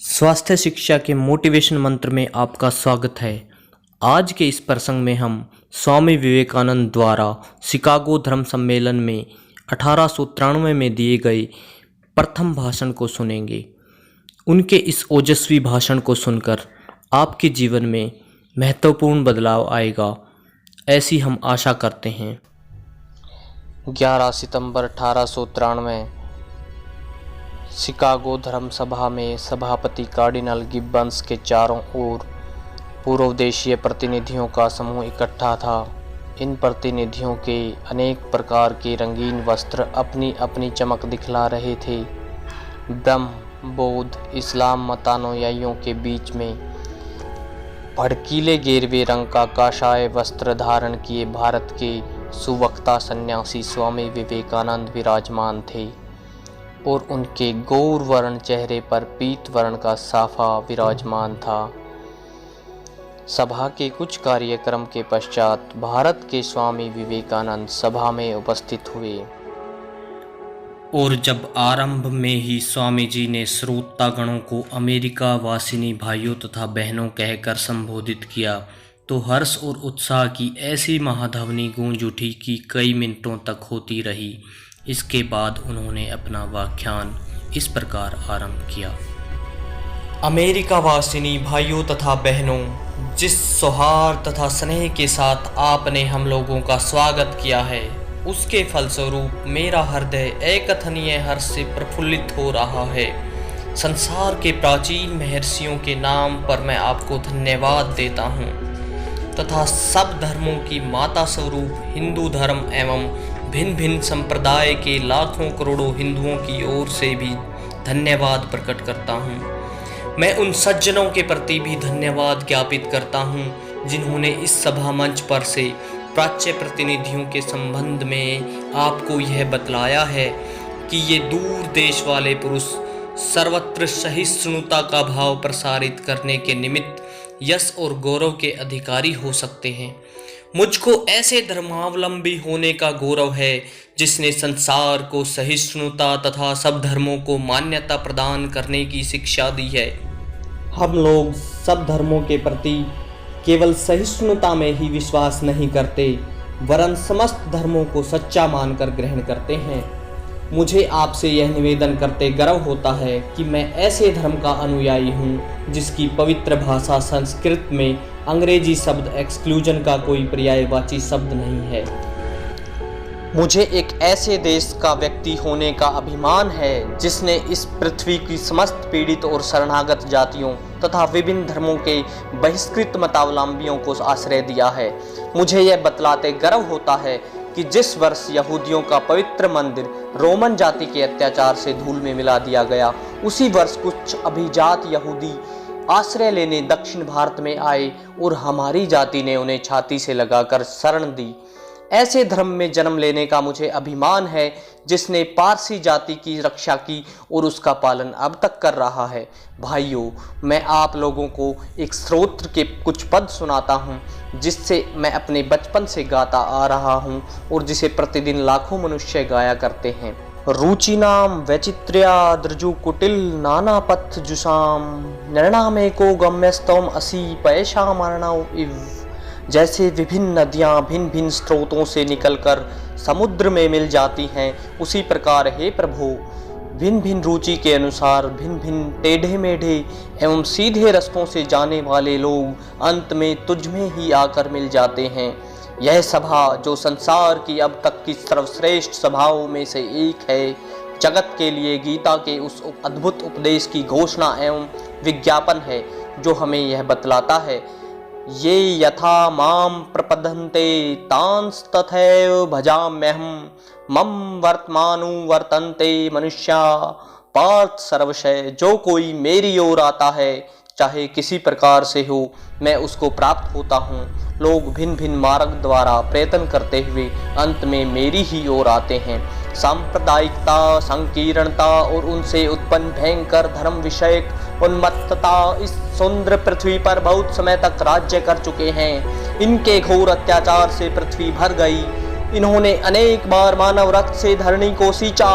स्वास्थ्य शिक्षा के मोटिवेशन मंत्र में आपका स्वागत है। आज के इस प्रसंग में हम स्वामी विवेकानंद द्वारा शिकागो धर्म सम्मेलन में 1893 में दिए गए प्रथम भाषण को सुनेंगे। उनके इस ओजस्वी भाषण को सुनकर आपके जीवन में महत्वपूर्ण बदलाव आएगा, ऐसी हम आशा करते हैं। 11 सितंबर 1893 शिकागो धर्म सभा में सभापति कार्डिनल गिब्बन्स के चारों ओर पूर्व देशीय प्रतिनिधियों का समूह इकट्ठा था। इन प्रतिनिधियों के अनेक प्रकार के रंगीन वस्त्र अपनी अपनी चमक दिखला रहे थे। ब्रह्म, बौद्ध, इस्लाम मतानुयायियों के बीच में भड़कीले गेरवे रंग का काषाय वस्त्र धारण किए भारत के सुवक्ता सन्यासी स्वामी विवेकानंद विराजमान थे और उनके गौर वर्ण चेहरे पर पीत वर्ण का साफा विराजमान था। सभा के कुछ कार्यक्रम के पश्चात भारत के स्वामी विवेकानंद सभा में उपस्थित हुए और जब आरंभ में ही स्वामी जी ने श्रोतागणों को अमेरिका वासिनी भाइयों तथा बहनों कहकर संबोधित किया तो हर्ष और उत्साह की ऐसी महाध्वनि गूंज उठी कि कई मिनटों तक होती रही। इसके बाद उन्होंने अपना व्याख्यान इस प्रकार आरंभ किया। अमेरिका वासिनी भाइयों तथा बहनों, जिस सौहार्द तथा स्नेह के साथ आपने हम लोगों का स्वागत किया है, उसके फलस्वरूप मेरा हृदय अकथनीय हर्ष से प्रफुल्लित हो रहा है। संसार के प्राचीन महर्षियों के नाम पर मैं आपको धन्यवाद देता हूँ तथा सब धर्मों की माता स्वरूप हिंदू धर्म एवं भिन्न भिन्न संप्रदाय के लाखों करोड़ों हिंदुओं की ओर से भी धन्यवाद प्रकट करता हूँ। मैं उन सज्जनों के प्रति भी धन्यवाद ज्ञापित करता हूँ जिन्होंने इस सभा मंच पर से प्राच्य प्रतिनिधियों के संबंध में आपको यह बतलाया है कि ये दूर देश वाले पुरुष सर्वत्र सहिष्णुता का भाव प्रसारित करने के निमित्त यश और गौरव के अधिकारी हो सकते हैं। मुझको ऐसे धर्मावलंबी होने का गौरव है जिसने संसार को सहिष्णुता तथा सब धर्मों को मान्यता प्रदान करने की शिक्षा दी है। हम लोग सब धर्मों के प्रति केवल सहिष्णुता में ही विश्वास नहीं करते, वरन समस्त धर्मों को सच्चा मानकर ग्रहण करते हैं। मुझे आपसे यह निवेदन करते गर्व होता है कि मैं ऐसे धर्म का अनुयायी हूँ जिसकी पवित्र भाषा संस्कृत में अंग्रेजी शब्द एक्सक्लूजन का कोई पर्यायवाची शब्द नहीं है। मुझे एक ऐसे देश का व्यक्ति होने का अभिमान है जिसने इस पृथ्वी की समस्त पीड़ित और शरणागत जातियों तथा विभिन्न धर्मों के बहिष्कृत मतावलंबियों को आश्रय दिया है। मुझे यह बतलाते गर्व होता है कि जिस वर्ष यहूदियों का पवित्र मंदिर रोमन जाति के अत्याचार से धूल में मिला दिया गया, उसी वर्ष कुछ अभिजात यहूदी आश्रय लेने दक्षिण भारत में आए और हमारी जाति ने उन्हें छाती से लगाकर शरण दी। ऐसे धर्म में जन्म लेने का मुझे अभिमान है जिसने पारसी जाति की रक्षा की और उसका पालन अब तक कर रहा है। भाइयों, मैं आप लोगों को एक स्तोत्र के कुछ पद सुनाता हूँ जिससे मैं अपने बचपन से गाता आ रहा हूँ और जिसे प्रतिदिन लाखों मनुष्य गाया करते हैं। रुचिनाम वैचित्र्या द्रजु कुटिल नाना पथ जुषाम निर्णामे को गम्यस्तम असी पैशा मरणाव इव। जैसे विभिन्न नदियाँ भिन्न भिन्न स्रोतों से निकलकर समुद्र में मिल जाती हैं, उसी प्रकार हे प्रभु भिन्न भिन्न रुचि के अनुसार भिन्न भिन्न टेढ़े मेढ़े एवं सीधे रास्तों से जाने वाले लोग अंत में तुझ में ही आकर मिल जाते हैं। यह सभा जो संसार की अब तक की सर्वश्रेष्ठ सभाओं में से एक है, जगत के लिए गीता के उस अद्भुत उपदेश की घोषणा एवं विज्ञापन है जो हमें यह बतलाता है, ये यथा माम प्रपद्यन्ते तांस तथैव भजाम्यहम् मम वर्तमानु वर्तन्ते मनुष्या पार्थ सर्वशः। जो कोई मेरी ओर आता है, चाहे किसी प्रकार से हो, मैं उसको प्राप्त होता हूँ। लोग भिन्न भिन्न मार्ग द्वारा प्रयत्न करते हुए अंत में मेरी ही ओर आते हैं। सांप्रदायिकता, संकीर्णता और उनसे उत्पन्न भयंकर धर्म विषयक उन्मत्तता इस सुंदर पृथ्वी पर बहुत समय तक राज्य कर चुके हैं। इनके घोर अत्याचार से पृथ्वी भर गई। इन्होंने अनेक बार मानव रक्त से धरणी को सींचा,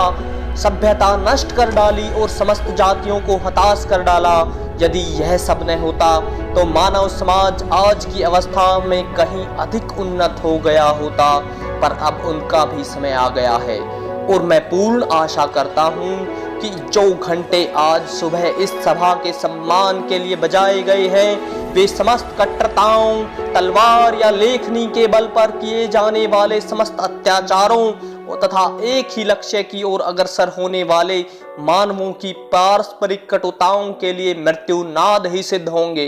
सभ्यता नष्ट कर डाली और समस्त जातियों को हताश कर डाला। यदि यह सब न होता तो मानव समाज आज की अवस्था में कहीं अधिक उन्नत हो गया होता, पर अब उनका भी समय आ गया है। और मैं पूर्ण आशा करता हूँ कि जो घंटे आज सुबह इस सभा के सम्मान के लिए बजाए गए हैं, वे समस्त कट्टरताओं, तलवार या लेखनी के बल पर किए जाने वाले समस्त अत्याचारों तथा एक ही लक्ष्य की ओर अग्रसर होने वाले मानवों की पारस्परिक कटुताओं के लिए मृत्युनाद ही सिद्ध होंगे।